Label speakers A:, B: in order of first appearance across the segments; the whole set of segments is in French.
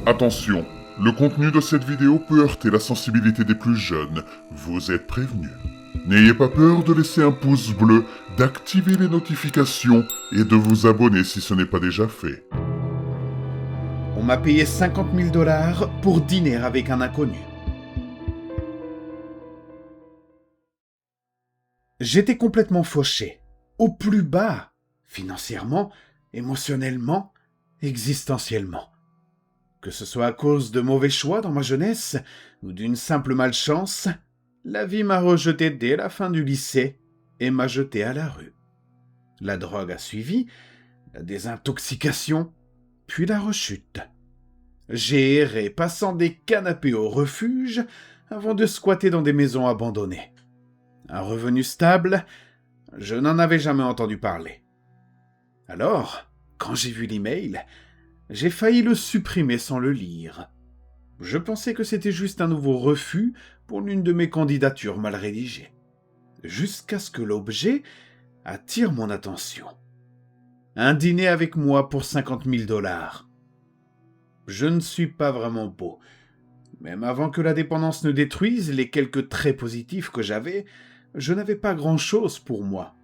A: Attention, le contenu de cette vidéo peut heurter la sensibilité des plus jeunes, vous êtes prévenus. N'ayez pas peur de laisser un pouce bleu, d'activer les notifications et de vous abonner si ce n'est pas déjà fait.
B: On m'a payé 50 000 $ pour dîner avec un inconnu. J'étais complètement fauché, au plus bas, financièrement, émotionnellement, existentiellement. Que ce soit à cause de mauvais choix dans ma jeunesse ou d'une simple malchance, la vie m'a rejeté dès la fin du lycée et m'a jeté à la rue. La drogue a suivi, la désintoxication, puis la rechute. J'ai erré, passant des canapés au refuge avant de squatter dans des maisons abandonnées. Un revenu stable, je n'en avais jamais entendu parler. Alors, quand j'ai vu l'email, j'ai failli le supprimer sans le lire. Je pensais que c'était juste un nouveau refus pour l'une de mes candidatures mal rédigées. Jusqu'à ce que l'objet attire mon attention. Un dîner avec moi pour 50 000 $. Je ne suis pas vraiment beau. Même avant que la dépendance ne détruise les quelques traits positifs que j'avais, je n'avais pas grand-chose pour moi.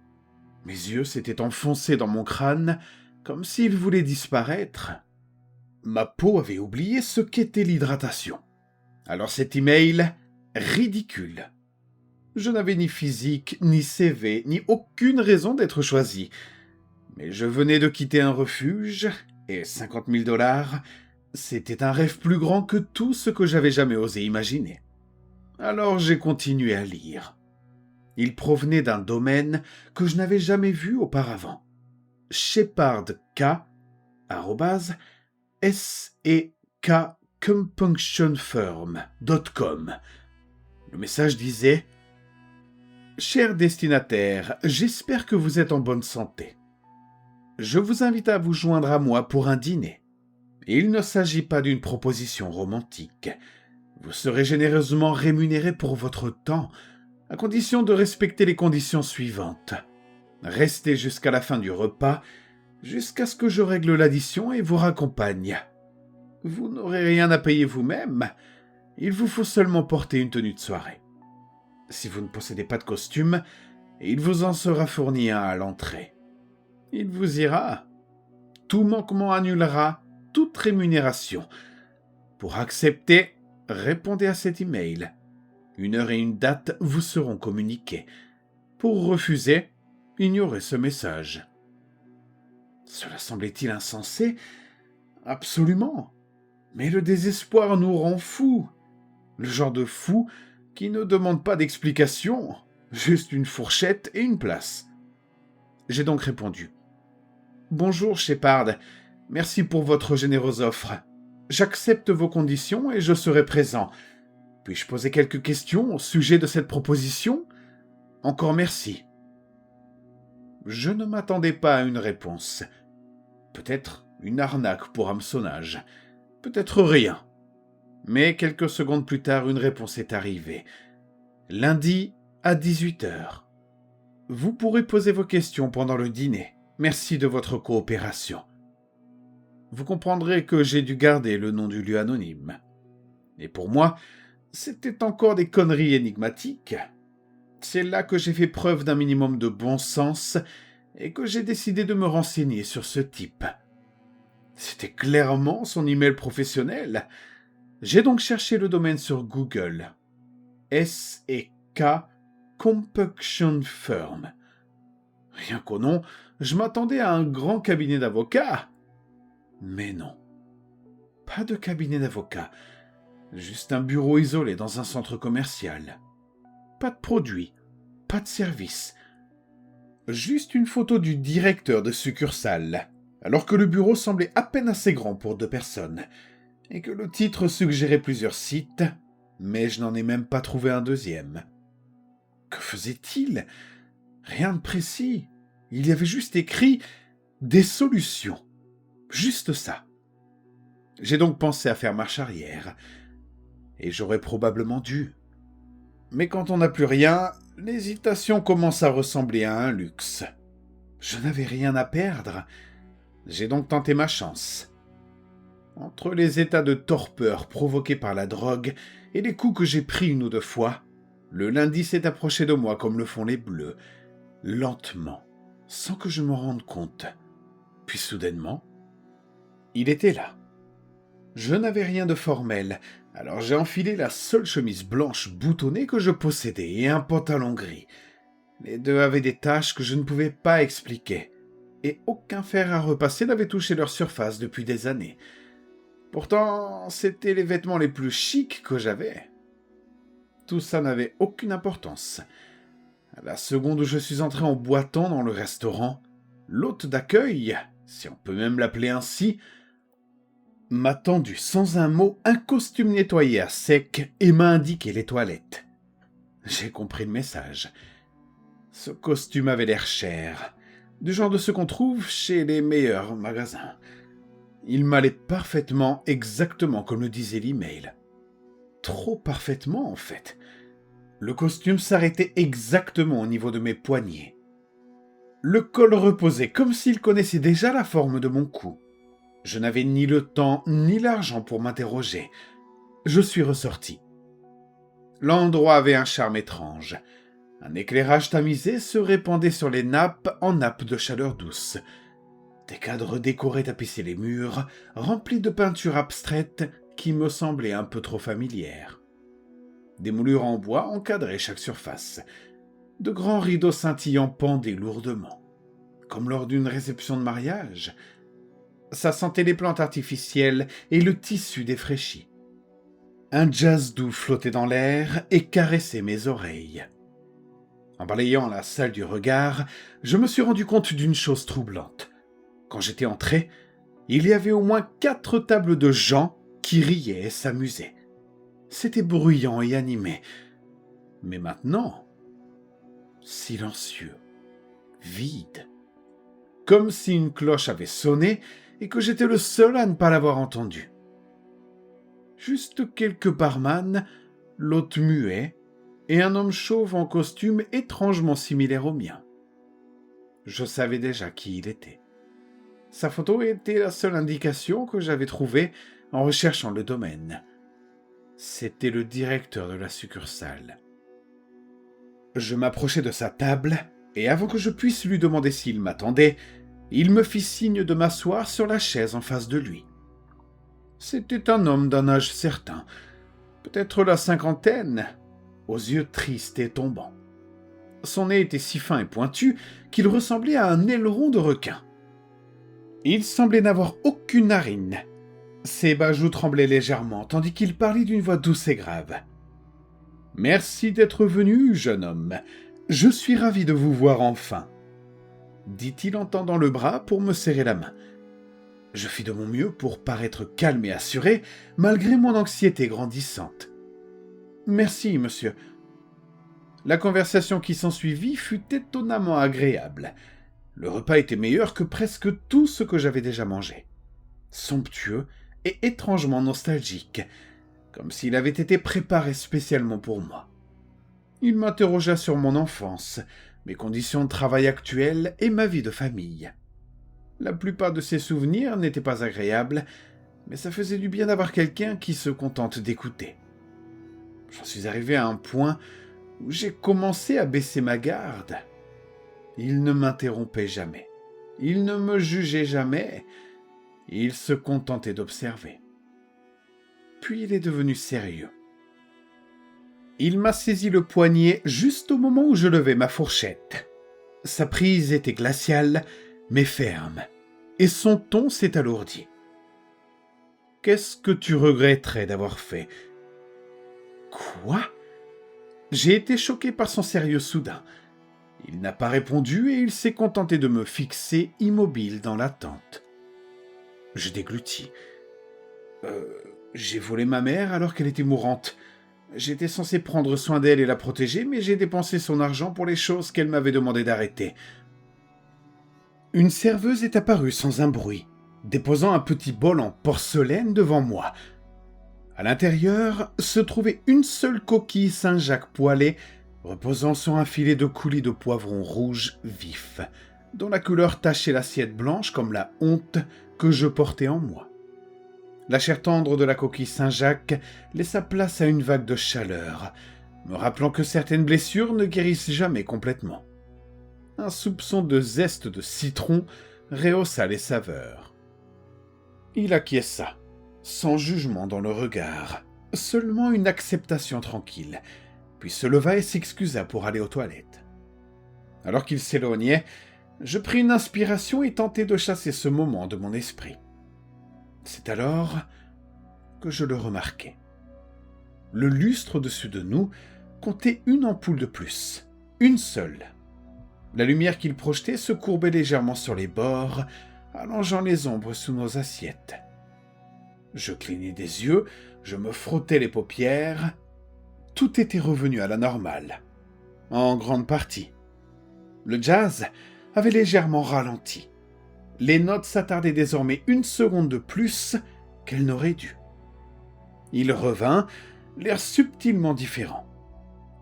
B: Mes yeux s'étaient enfoncés dans mon crâne, comme s'ils voulaient disparaître. Ma peau avait oublié ce qu'était l'hydratation. Alors cet email, ridicule. Je n'avais ni physique, ni CV, ni aucune raison d'être choisi. Mais je venais de quitter un refuge, et 50 000 $, c'était un rêve plus grand que tout ce que j'avais jamais osé imaginer. Alors j'ai continué à lire. Il provenait d'un domaine que je n'avais jamais vu auparavant. shepard.sekcompunctionfirm.com. Le message disait « Cher destinataire, j'espère que vous êtes en bonne santé. Je vous invite à vous joindre à moi pour un dîner. Il ne s'agit pas d'une proposition romantique. Vous serez généreusement rémunéré pour votre temps, à condition de respecter les conditions suivantes. Restez jusqu'à la fin du repas, jusqu'à ce que je règle l'addition et vous raccompagne. Vous n'aurez rien à payer vous-même, il vous faut seulement porter une tenue de soirée. Si vous ne possédez pas de costume, il vous en sera fourni un à l'entrée. Il vous ira. Tout manquement annulera toute rémunération. Pour accepter, répondez à cet email. Une heure et une date vous seront communiquées. Pour refuser, ignorez ce message. Cela semblait-il insensé ? Absolument. Mais le désespoir nous rend fous. Le genre de fou qui ne demande pas d'explication, juste une fourchette et une place. J'ai donc répondu. Bonjour Shepard, merci pour votre généreuse offre. J'accepte vos conditions et je serai présent. Puis-je poser quelques questions au sujet de cette proposition ? Encore merci. Je ne m'attendais pas à une réponse. Peut-être une arnaque pour hameçonnage. Peut-être rien. Mais quelques secondes plus tard, une réponse est arrivée. Lundi à 18h. Vous pourrez poser vos questions pendant le dîner. Merci de votre coopération. Vous comprendrez que j'ai dû garder le nom du lieu anonyme. Et pour moi, c'était encore des conneries énigmatiques. C'est là que j'ai fait preuve d'un minimum de bon sens et que j'ai décidé de me renseigner sur ce type. C'était clairement son email professionnel. J'ai donc cherché le domaine sur Google. S&K Compunction Firm. Rien qu'au nom, je m'attendais à un grand cabinet d'avocats. Mais non. Pas de cabinet d'avocats. Juste un bureau isolé dans un centre commercial. Pas de produits, pas de services. Juste une photo du directeur de succursale, alors que le bureau semblait à peine assez grand pour 2 personnes, et que le titre suggérait plusieurs sites, mais je n'en ai même pas trouvé un deuxième. Que faisait-il ? Rien de précis. Il y avait juste écrit « Des solutions ». Juste ça. J'ai donc pensé à faire marche arrière. Et j'aurais probablement dû. Mais quand on n'a plus rien, l'hésitation commence à ressembler à un luxe. Je n'avais rien à perdre. J'ai donc tenté ma chance. Entre les états de torpeur provoqués par la drogue et les coups que j'ai pris une ou deux fois, le lundi s'est approché de moi comme le font les bleus, lentement, sans que je me rende compte. Puis soudainement, il était là. Je n'avais rien de formel, alors j'ai enfilé la seule chemise blanche boutonnée que je possédais et un pantalon gris. Les deux avaient des taches que je ne pouvais pas expliquer, et aucun fer à repasser n'avait touché leur surface depuis des années. Pourtant, c'étaient les vêtements les plus chics que j'avais. Tout ça n'avait aucune importance. À la seconde où je suis entré en boitant dans le restaurant, l'hôte d'accueil, si on peut même l'appeler ainsi, m'a tendu sans un mot un costume nettoyé à sec et m'a indiqué les toilettes. J'ai compris le message. Ce costume avait l'air cher, du genre de ce qu'on trouve chez les meilleurs magasins. Il m'allait parfaitement, exactement comme le disait l'email. Trop parfaitement, en fait. Le costume s'arrêtait exactement au niveau de mes poignets. Le col reposait comme s'il connaissait déjà la forme de mon cou. Je n'avais ni le temps ni l'argent pour m'interroger. Je suis ressorti. L'endroit avait un charme étrange. Un éclairage tamisé se répandait sur les nappes en nappes de chaleur douce. Des cadres décorés tapissaient les murs, remplis de peintures abstraites qui me semblaient un peu trop familières. Des moulures en bois encadraient chaque surface. De grands rideaux scintillants pendaient lourdement, comme lors d'une réception de mariage. Ça sentait les plantes artificielles et le tissu défraîchi. Un jazz doux flottait dans l'air et caressait mes oreilles. En balayant la salle du regard, je me suis rendu compte d'une chose troublante. Quand j'étais entré, il y avait au moins 4 tables de gens qui riaient et s'amusaient. C'était bruyant et animé. Mais maintenant, silencieux, vide. Comme si une cloche avait sonné et que j'étais le seul à ne pas l'avoir entendue. Juste quelques barman, l'hôte muet et un homme chauve en costume étrangement similaire au mien. Je savais déjà qui il était. Sa photo était la seule indication que j'avais trouvée en recherchant le domaine. C'était le directeur de la succursale. Je m'approchai de sa table, et avant que je puisse lui demander s'il m'attendait, il me fit signe de m'asseoir sur la chaise en face de lui. C'était un homme d'un âge certain, peut-être la cinquantaine, aux yeux tristes et tombants. Son nez était si fin et pointu qu'il ressemblait à un aileron de requin. Il semblait n'avoir aucune narine. Ses bas joues tremblaient légèrement, tandis qu'il parlait d'une voix douce et grave. « Merci d'être venu, jeune homme. Je suis ravi de vous voir enfin. » dit-il en tendant le bras pour me serrer la main. Je fis de mon mieux pour paraître calme et assuré, malgré mon anxiété grandissante. « Merci, monsieur. » La conversation qui s'ensuivit fut étonnamment agréable. Le repas était meilleur que presque tout ce que j'avais déjà mangé. Somptueux et étrangement nostalgique, comme s'il avait été préparé spécialement pour moi. Il m'interrogea sur mon enfance, mes conditions de travail actuelles et ma vie de famille. La plupart de ses souvenirs n'étaient pas agréables, mais ça faisait du bien d'avoir quelqu'un qui se contente d'écouter. J'en suis arrivé à un point où j'ai commencé à baisser ma garde. Il ne m'interrompait jamais. Il ne me jugeait jamais. Il se contentait d'observer. Puis il est devenu sérieux. Il m'a saisi le poignet juste au moment où je levais ma fourchette. Sa prise était glaciale, mais ferme, et son ton s'est alourdi. « Qu'est-ce que tu regretterais d'avoir fait ?»« Quoi ?» J'ai été choqué par son sérieux soudain. Il n'a pas répondu et il s'est contenté de me fixer immobile dans l'attente. Je déglutis. J'ai volé ma mère alors qu'elle était mourante. J'étais censé prendre soin d'elle et la protéger, mais j'ai dépensé son argent pour les choses qu'elle m'avait demandé d'arrêter. Une serveuse est apparue sans un bruit, déposant un petit bol en porcelaine devant moi. À l'intérieur se trouvait une seule coquille Saint-Jacques poêlée, reposant sur un filet de coulis de poivron rouge vif, dont la couleur tachait l'assiette blanche comme la honte que je portais en moi. La chair tendre de la coquille Saint-Jacques laissa place à une vague de chaleur, me rappelant que certaines blessures ne guérissent jamais complètement. Un soupçon de zeste de citron rehaussa les saveurs. Il acquiesça, sans jugement dans le regard, seulement une acceptation tranquille, puis se leva et s'excusa pour aller aux toilettes. Alors qu'il s'éloignait, je pris une inspiration et tentai de chasser ce moment de mon esprit. C'est alors que je le remarquai. Le lustre au-dessus de nous comptait une ampoule de plus, une seule. La lumière qu'il projetait se courbait légèrement sur les bords, allongeant les ombres sous nos assiettes. Je clignai des yeux, je me frottais les paupières. Tout était revenu à la normale, en grande partie. Le jazz avait légèrement ralenti. Les notes s'attardaient désormais une seconde de plus qu'elles n'auraient dû. Il revint, l'air subtilement différent.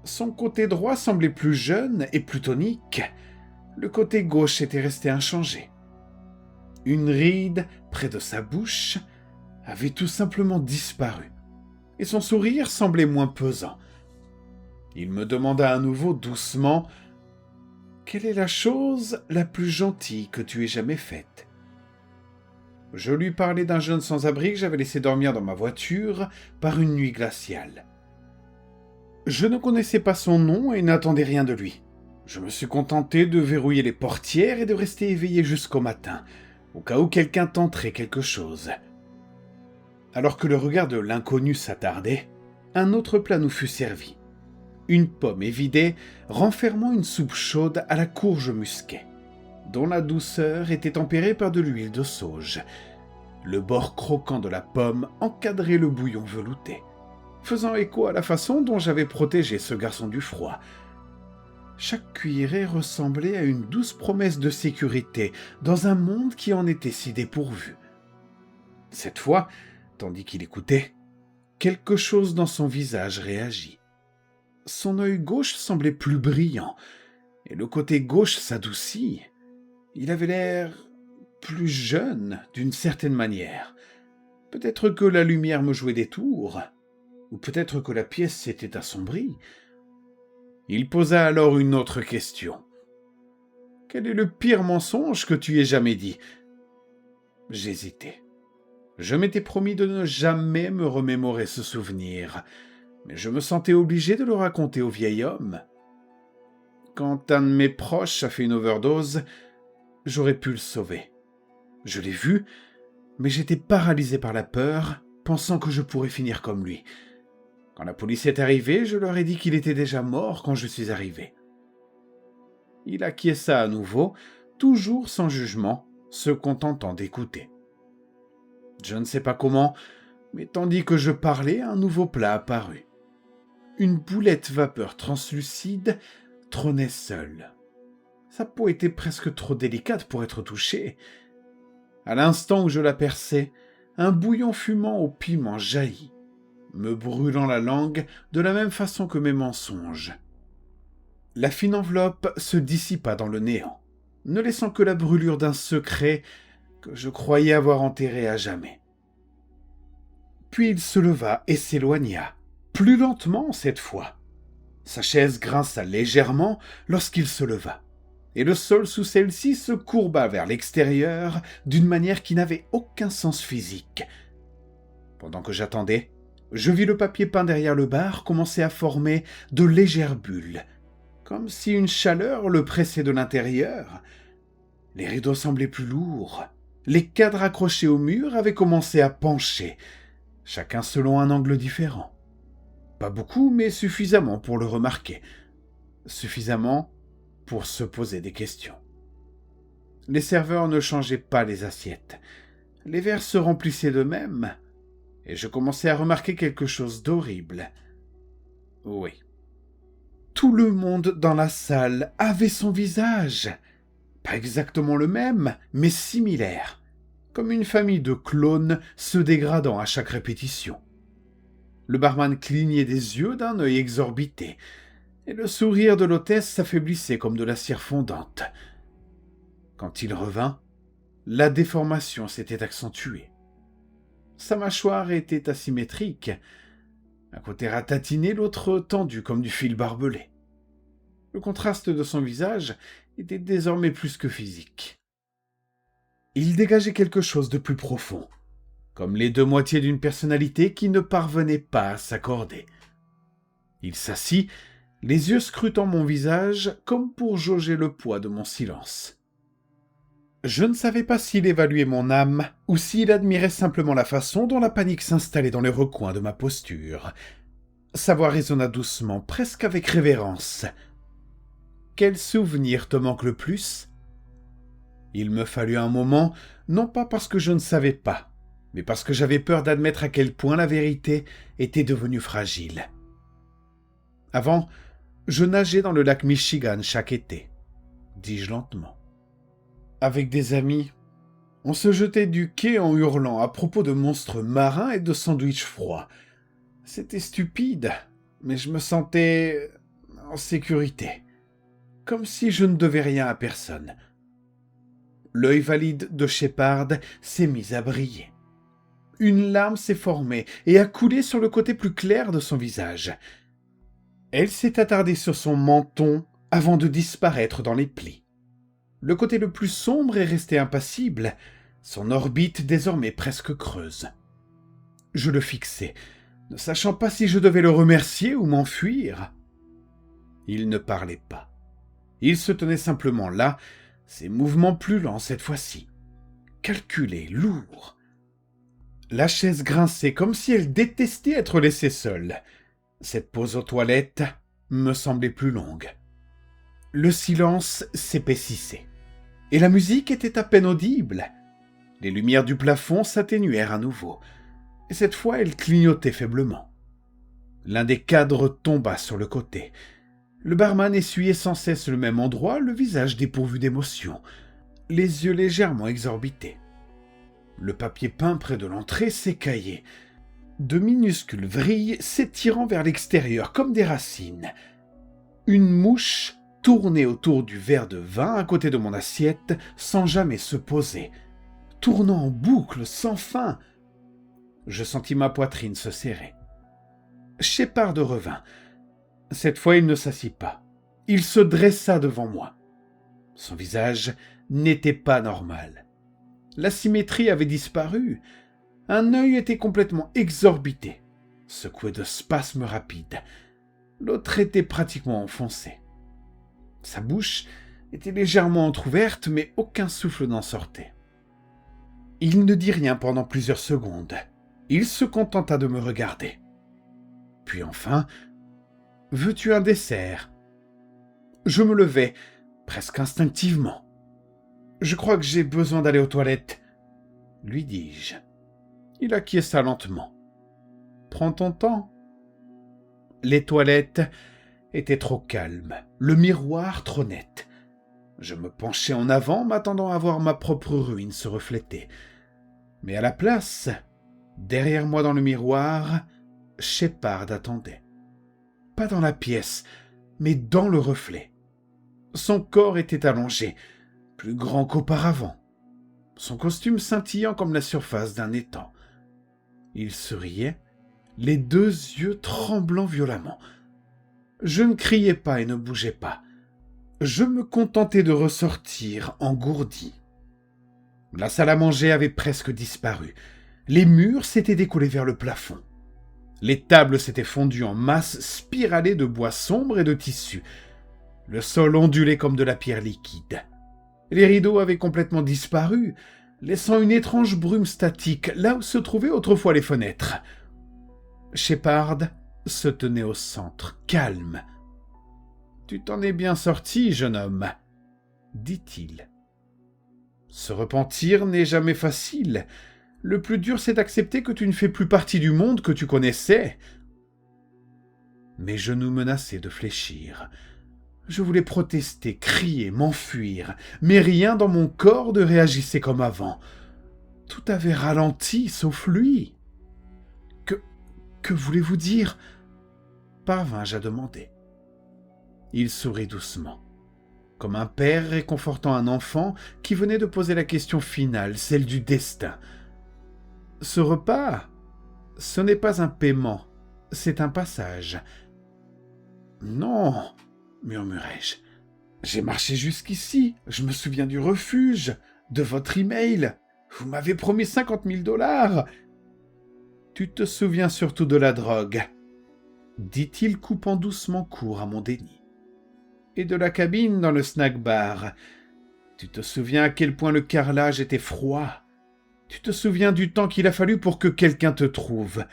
B: Son côté droit semblait plus jeune et plus tonique. Le côté gauche était resté inchangé. Une ride près de sa bouche avait tout simplement disparu, et son sourire semblait moins pesant. Il me demanda à nouveau doucement « Quelle est la chose la plus gentille que tu aies jamais faite ?» Je lui parlais d'un jeune sans-abri que j'avais laissé dormir dans ma voiture par une nuit glaciale. Je ne connaissais pas son nom et n'attendais rien de lui. Je me suis contenté de verrouiller les portières et de rester éveillé jusqu'au matin, au cas où quelqu'un tenterait quelque chose. Alors que le regard de l'inconnu s'attardait, un autre plat nous fut servi. Une pomme évidée, renfermant une soupe chaude à la courge musquée, dont la douceur était tempérée par de l'huile de sauge. Le bord croquant de la pomme encadrait le bouillon velouté, faisant écho à la façon dont j'avais protégé ce garçon du froid. Chaque cuillerée ressemblait à une douce promesse de sécurité dans un monde qui en était si dépourvu. Cette fois, tandis qu'il écoutait, quelque chose dans son visage réagit. Son œil gauche semblait plus brillant, et le côté gauche s'adoucit. Il avait l'air plus jeune, d'une certaine manière. Peut-être que la lumière me jouait des tours, ou peut-être que la pièce s'était assombrie. Il posa alors une autre question. « Quel est le pire mensonge que tu aies jamais dit ?» J'hésitais. Je m'étais promis de ne jamais me remémorer ce souvenir, mais je me sentais obligé de le raconter au vieil homme. Quand un de mes proches a fait une overdose, j'aurais pu le sauver. Je l'ai vu, mais j'étais paralysé par la peur, pensant que je pourrais finir comme lui. Quand la police est arrivée, je leur ai dit qu'il était déjà mort quand je suis arrivé. Il acquiesça à nouveau, toujours sans jugement, se contentant d'écouter. Je ne sais pas comment, mais tandis que je parlais, un nouveau plat apparut. Une boulette vapeur translucide trônait seule. Sa peau était presque trop délicate pour être touchée. À l'instant où je la perçais, un bouillon fumant au piment jaillit, me brûlant la langue de la même façon que mes mensonges. La fine enveloppe se dissipa dans le néant, ne laissant que la brûlure d'un secret que je croyais avoir enterré à jamais. Puis il se leva et s'éloigna, plus lentement cette fois. Sa chaise grinça légèrement lorsqu'il se leva, et le sol sous celle-ci se courba vers l'extérieur d'une manière qui n'avait aucun sens physique. Pendant que j'attendais, je vis le papier peint derrière le bar commencer à former de légères bulles, comme si une chaleur le pressait de l'intérieur. Les rideaux semblaient plus lourds, les cadres accrochés au mur avaient commencé à pencher, chacun selon un angle différent. Pas beaucoup, mais suffisamment pour le remarquer. Suffisamment pour se poser des questions. Les serveurs ne changeaient pas les assiettes. Les verres se remplissaient d'eux-mêmes, et je commençais à remarquer quelque chose d'horrible. Oui. Tout le monde dans la salle avait son visage. Pas exactement le même, mais similaire, comme une famille de clones se dégradant à chaque répétition. Le barman clignait des yeux d'un œil exorbité, et le sourire de l'hôtesse s'affaiblissait comme de la cire fondante. Quand il revint, la déformation s'était accentuée. Sa mâchoire était asymétrique, un côté ratatiné, l'autre tendu comme du fil barbelé. Le contraste de son visage était désormais plus que physique. Il dégageait quelque chose de plus profond, comme les deux moitiés d'une personnalité qui ne parvenait pas à s'accorder. Il s'assit, les yeux scrutant mon visage comme pour jauger le poids de mon silence. Je ne savais pas s'il évaluait mon âme ou s'il admirait simplement la façon dont la panique s'installait dans les recoins de ma posture. Sa voix résonna doucement, presque avec révérence. « Quel souvenir te manque le plus ?» Il me fallut un moment, non pas parce que je ne savais pas, mais parce que j'avais peur d'admettre à quel point la vérité était devenue fragile. Avant, je nageais dans le lac Michigan chaque été, dis-je lentement. Avec des amis, on se jetait du quai en hurlant à propos de monstres marins et de sandwichs froids. C'était stupide, mais je me sentais en sécurité, comme si je ne devais rien à personne. L'œil valide de Shepard s'est mis à briller. Une larme s'est formée et a coulé sur le côté plus clair de son visage. Elle s'est attardée sur son menton avant de disparaître dans les plis. Le côté le plus sombre est resté impassible, son orbite désormais presque creuse. Je le fixais, ne sachant pas si je devais le remercier ou m'enfuir. Il ne parlait pas. Il se tenait simplement là, ses mouvements plus lents cette fois-ci. Calculés, lourds. La chaise grinçait comme si elle détestait être laissée seule. Cette pause aux toilettes me semblait plus longue. Le silence s'épaississait, et la musique était à peine audible. Les lumières du plafond s'atténuèrent à nouveau, et cette fois elles clignotaient faiblement. L'un des cadres tomba sur le côté. Le barman essuyait sans cesse le même endroit, le visage dépourvu d'émotion, les yeux légèrement exorbités. Le papier peint près de l'entrée s'écaillait, de minuscules vrilles s'étirant vers l'extérieur comme des racines. Une mouche tournait autour du verre de vin à côté de mon assiette sans jamais se poser, tournant en boucle sans fin. Je sentis ma poitrine se serrer. Shepard revint. Cette fois, il ne s'assit pas. Il se dressa devant moi. Son visage n'était pas normal. La symétrie avait disparu. Un œil était complètement exorbité, secoué de spasmes rapides. L'autre était pratiquement enfoncé. Sa bouche était légèrement entr'ouverte, mais aucun souffle n'en sortait. Il ne dit rien pendant plusieurs secondes. Il se contenta de me regarder. Puis enfin, « Veux-tu un dessert ?» Je me levai, presque instinctivement. « Je crois que j'ai besoin d'aller aux toilettes, » lui dis-je. Il acquiesça lentement. « Prends ton temps. » Les toilettes étaient trop calmes, le miroir trop net. Je me penchai en avant, m'attendant à voir ma propre ruine se refléter. Mais à la place, derrière moi dans le miroir, Shepard attendait. Pas dans la pièce, mais dans le reflet. Son corps était allongé, plus grand qu'auparavant. Son costume scintillant comme la surface d'un étang. Il souriait, les deux yeux tremblant violemment. Je ne criais pas et ne bougeais pas. Je me contentais de ressortir engourdi. La salle à manger avait presque disparu. Les murs s'étaient décollés vers le plafond. Les tables s'étaient fondues en masses spiralées de bois sombre et de tissu. Le sol ondulait comme de la pierre liquide. Les rideaux avaient complètement disparu, laissant une étrange brume statique là où se trouvaient autrefois les fenêtres. Shepard se tenait au centre, calme. « Tu t'en es bien sorti, jeune homme, » dit-il. Se repentir n'est jamais facile. Le plus dur, c'est d'accepter que tu ne fais plus partie du monde que tu connaissais. Mes genoux menaçaient de fléchir. Je voulais protester, crier, m'enfuir, mais rien dans mon corps ne réagissait comme avant. Tout avait ralenti, sauf lui. Que voulez-vous dire ? Parvins-je à demander. Il sourit doucement, comme un père réconfortant un enfant qui venait de poser la question finale, celle du destin. Ce repas, ce n'est pas un paiement, c'est un passage. Non, murmurai-je. J'ai marché jusqu'ici, je me souviens du refuge, de votre email. Vous m'avez promis 50 000 $. Tu te souviens surtout de la drogue, dit-il coupant doucement court à mon déni. Et de la cabine dans le snack-bar. Tu te souviens à quel point le carrelage était froid. Tu te souviens du temps qu'il a fallu pour que quelqu'un te trouve.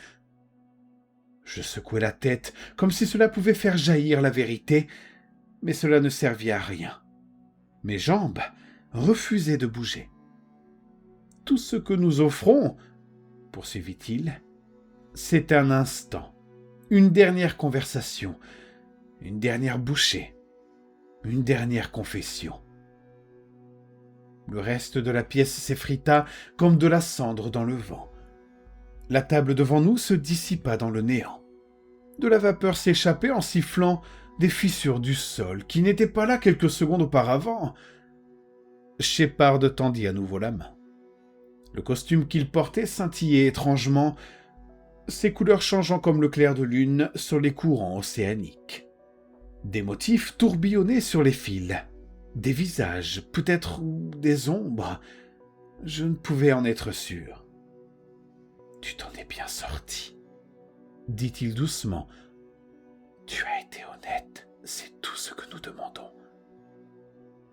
B: Je secouai la tête, comme si cela pouvait faire jaillir la vérité, mais cela ne servit à rien. Mes jambes refusaient de bouger. Tout ce que nous offrons, poursuivit-il, c'est un instant, une dernière conversation, une dernière bouchée, une dernière confession. Le reste de la pièce s'effrita comme de la cendre dans le vent. La table devant nous se dissipa dans le néant. De la vapeur s'échappait en sifflant des fissures du sol qui n'étaient pas là quelques secondes auparavant. Shepard tendit à nouveau la main. Le costume qu'il portait scintillait étrangement, ses couleurs changeant comme le clair de lune sur les courants océaniques. Des motifs tourbillonnaient sur les fils, des visages, peut-être des ombres. Je ne pouvais en être sûr. « Tu t'en es bien sorti, » dit-il doucement. « Tu as été honnête, c'est tout ce que nous demandons. »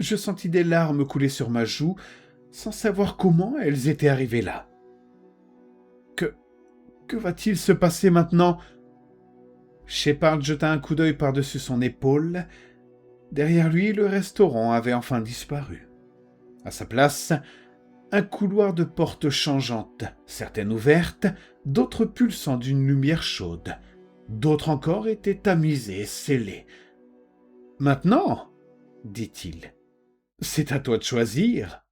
B: Je sentis des larmes couler sur ma joue, sans savoir comment elles étaient arrivées là. Que va-t-il se passer maintenant ? Shepard jeta un coup d'œil par-dessus son épaule. Derrière lui, le restaurant avait enfin disparu. À sa place, un couloir de portes changeantes, certaines ouvertes, d'autres pulsant d'une lumière chaude. D'autres encore étaient tamisées, scellées. « Maintenant, dit-il, c'est à toi de choisir. »